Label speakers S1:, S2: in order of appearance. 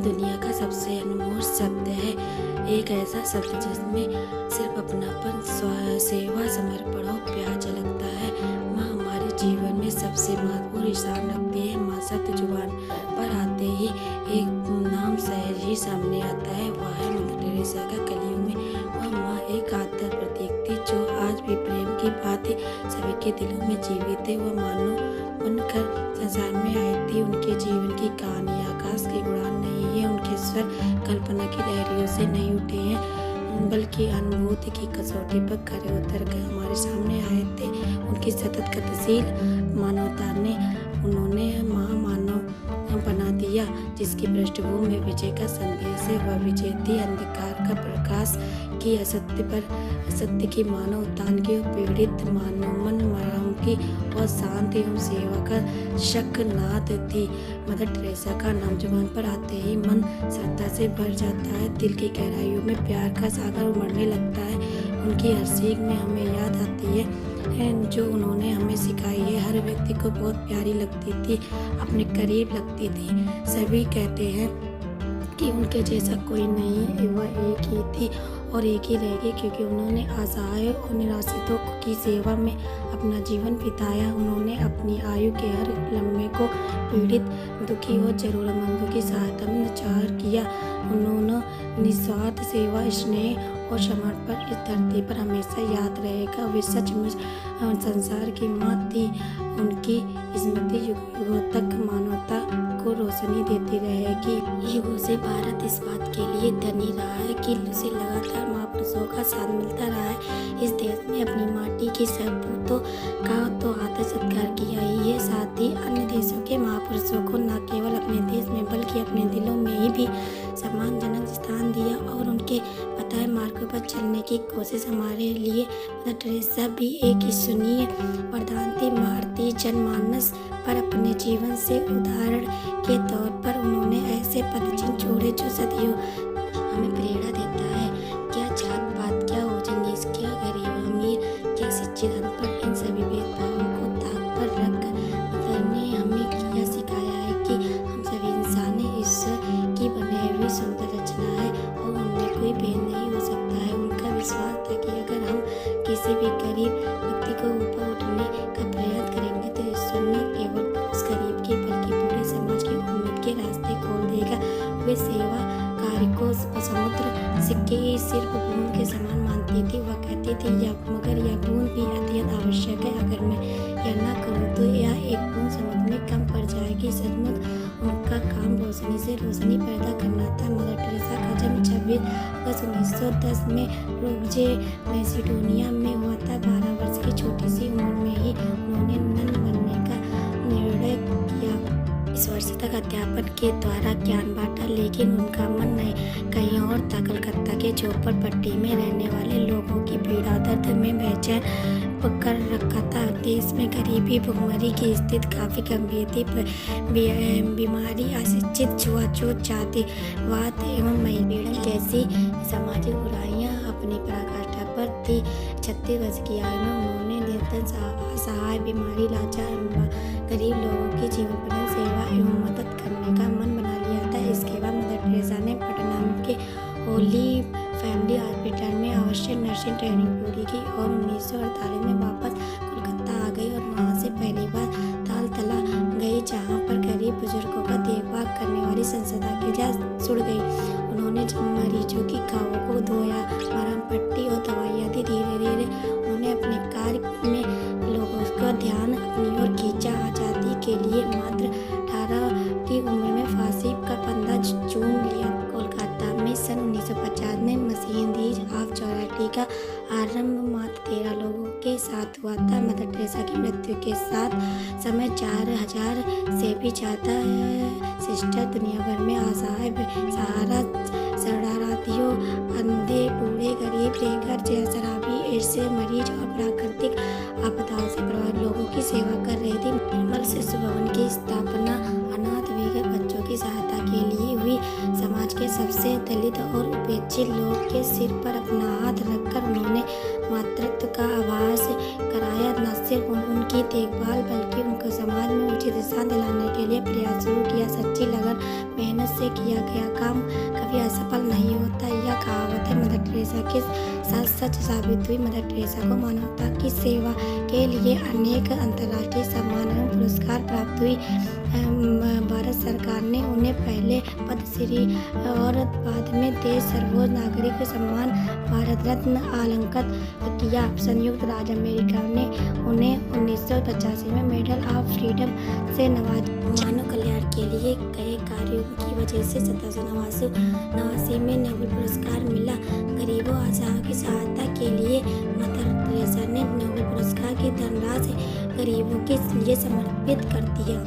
S1: दुनिया का सबसे अनमोल शब्द है। एक ऐसा शब्द जिसमें सिर्फ अपनापन, सेवा, समर्पण और प्यार झलकता है। माँ हमारे जीवन में सबसे महत्वपूर्ण स्थान रखती है। माँ शब्द जुबान पर आते ही एक नाम सहज ही सामने आता है, वह है मदर टेरेसा का। कलयुग में वह माँ एक आदर प्रतीक थी जो आज भी प्रेम की बातें सभी के दिलों में जीवित है। वह मानो बनकर संसार में आई थी। उनके जीवन की कहानी आकाश की उड़ान नहीं है, उनके स्वर कल्पना की लहरियों से नहीं उठे हैं, बल्कि अनुभूति की कसौटी पर खरे उतर कर हमारे सामने आए थे। उनकी सतत गतिशील मानवता ने उन्होंने महामानव बना दिया, जिसकी पृष्ठभूमि में विजय का संदेश है। वह विजय थी अंधकार का प्रकाश की, असत्य की मानव उत्थान की, पीड़ित मानव मन मराम की और शांति एवं सेवा का शंखनाद थी। मदर टेरेसा का नाम जुबान पर आते ही मन श्रद्धा से भर जाता है, दिल की गहराइयों में प्यार का सागर उमड़ने लगता है। उनकी हर सीख में हमें याद आती है जो उन्होंने हमें सिखाई है। हर व्यक्ति को बहुत प्यारी लगती थी, अपने करीब लगती थी। सभी कहते हैं कि उनके जैसा कोई नहीं है, वह एक ही थी और एक ही रहेगी, क्योंकि उन्होंने असहाय और निराश्रितों की सेवा में अपना जीवन बिताया। उन्होंने अपनी आयु के हर लम्हे को पीड़ित, दुखी और जरूरतमंदों की सहायता में न्यौछावर किया। उन्होंने निस्वार्थ सेवा, स्नेह और समर्पण इस धरती पर हमेशा याद रहेगा। वे सचमुच संसार की माँ थी। उनकी स्मृति युगों तक मानवता को रोशनी देती रहेगी। युगों से भारत इस बात के लिए धनी रहा है कि उसे लगातार महापुरुषों का साथ मिलता रहा है। इस देश में अपनी माटी की सपूतों का तो आदर सत्कार किया ही है, साथ ही अन्य देशों के महापुरुषों को न केवल अपने देश में बल्कि अपने दिलों में भी सम्मानजनक स्थान दिया और उनके बताए मार्ग पर चलने की कोशिश। हमारे लिए मदर टेरेसा भी एक ईश्वरीय वरदान थी। भारतीय जनमानस पर अपने जीवन से उदाहरण के तौर पर उन्होंने ऐसे पदचिन्ह छोड़े जो सदियों हमें प्रेरणा देता है। क्या जात पात, क्या ओजनीस, क्या गरीब अमीर, क्या शिक्षित अनपढ़, इन सभी भेदभावों को ताक पर रखकर मदर ने हमें क्या सिखाया है कि हम सभी इंसान ईश्वर की बनाई हुई सुंदर रचना है और उनमें कोई भेद नहीं हो सकता है। उनका विश्वास था कि अगर हम किसी भी गरीब व्यक्ति को ऊपर उठने का प्रयास करेंगे तो ईश्वर न केवल उस गरीब की बल्कि पूरे समाज की उम्मीद के रास्ते खोल देगा। वे सेवा कार्य को समुद्र सिक्के सिर्फ बूंद के समान मानती थी। वह कहती थी मगर यह बूंद भी अत्यंत आवश्यक है। अगर मैं यह न करूँ तो यह एक बूंद समुद्र में कम पड़ जाएगी। सचमुच उनका काम रोशनी से रोशनी पैदा करना था। मदर टेरेसा का जन्म 26 अगस्त 1910 में रोबजे मैसिडोनिया में हुआ था। 12 वर्ष की छोटी सी उम्र में ही उन्होंने नन बनने का निर्णय किया। इस वर्ष तक अध्यापन के द्वारा ज्ञान बांटा, लेकिन उनका मन कहीं और था। कलकत्ता के झोपड़पट्टी में रहने वाले लोगों की पीड़ा दर्द में बेचैन पकड़ रखा था। देश में गरीबी, भुखमरी की स्थिति काफी गंभीर थी। बीमारी, अशिक्षित, छुआछूत, जातिवाद एवं महिला जैसी सामाजिक बुराइयां अपनी पराकाष्ठा पर थी। 36 वर्ष की आयु में उन्होंने निरंतर असहाय, बीमारी, लाचार गरीब लोगों की जीवन पर्यंत सेवा एवं मदद करने का मन बना लिया था। इसके बाद मदर टेरेसा ने पटना के होली फैमिली हॉस्पिटल में आवश्यक नर्सिंग ट्रेनिंग पूरी की और 1948 में वापस कोलकाता आ गई और वहाँ से पहली बार तालतला गई, जहाँ पर गरीब बुजुर्गों का देखभाल करने वाली संस्था की जांच जुड़ गई। उन्होंने मरीजों की घावों को धोया, मरहम पट्टी और दवाइयाँ दी। धीरे धीरे उन्होंने अपने कार्य में लोगों का ध्यान अपनी ओर खींचा। आज़ादी के लिए मात्र 18 की उम्र में फांसी का फंदा चूम लिया। कोलकाता में सन 1950 में मशीनरीज ऑफ चैरिटी का आरंभ मात्र 13 लोगों के साथ हुआ था। मदर टेरेसा की मृत्यु के साथ समय 4000 से भी ज़्यादा सिस्टर दुनिया भर में असहाय, सहारा, शरणार्थियों, अंधे, बूढ़े, गरीब, बेघर, शराबी, एड्स से मरीज और प्राकृतिक आपदाओं से प्रभावित लोगों की सेवा कर रही थी। निर्मल शिशु भवन की स्थापना अनाथ बेघर बच्चों की सहायता के लिए हुई। समाज के सबसे दलित और उपेक्षित लोग के सिर पर अपना हाथ रखकर उन्होंने मातृत्व का आभास कराया। न सिर्फ उनकी देखभाल बल्कि उनको समाज में उचित स्थान दिलाने के लिए प्रयास शुरू किया। सच्ची लगन,
S2: मेहनत से किया गया काम कभी असफल नहीं होता। यह कहावत है मदर टेरेसा के साथ सच साबित हुई। मदर टेरेसा को मानवता की सेवा के लिए अनेक अंतर्राष्ट्रीय सम्मान एवं पुरस्कार प्राप्त हुई। भारत सरकार ने उन्हें पहले पद्मश्री और बाद में देश सर्वोच्च नागरिक सम्मान भारत रत्न अलंकृत किया। संयुक्त राज्य अमेरिका ने उन्हें 1985 में मेडल ऑफ फ्रीडम से नवाजा।
S1: मानव कल्याण के लिए कई कार्यों की वजह से 1789 में नोबेल पुरस्कार मिला। गरीबों असहायों की सहायता के लिए मदर टेरेसा ने नोबेल पुरस्कार की धनराशि गरीबों के लिए समर्पित कर दिया।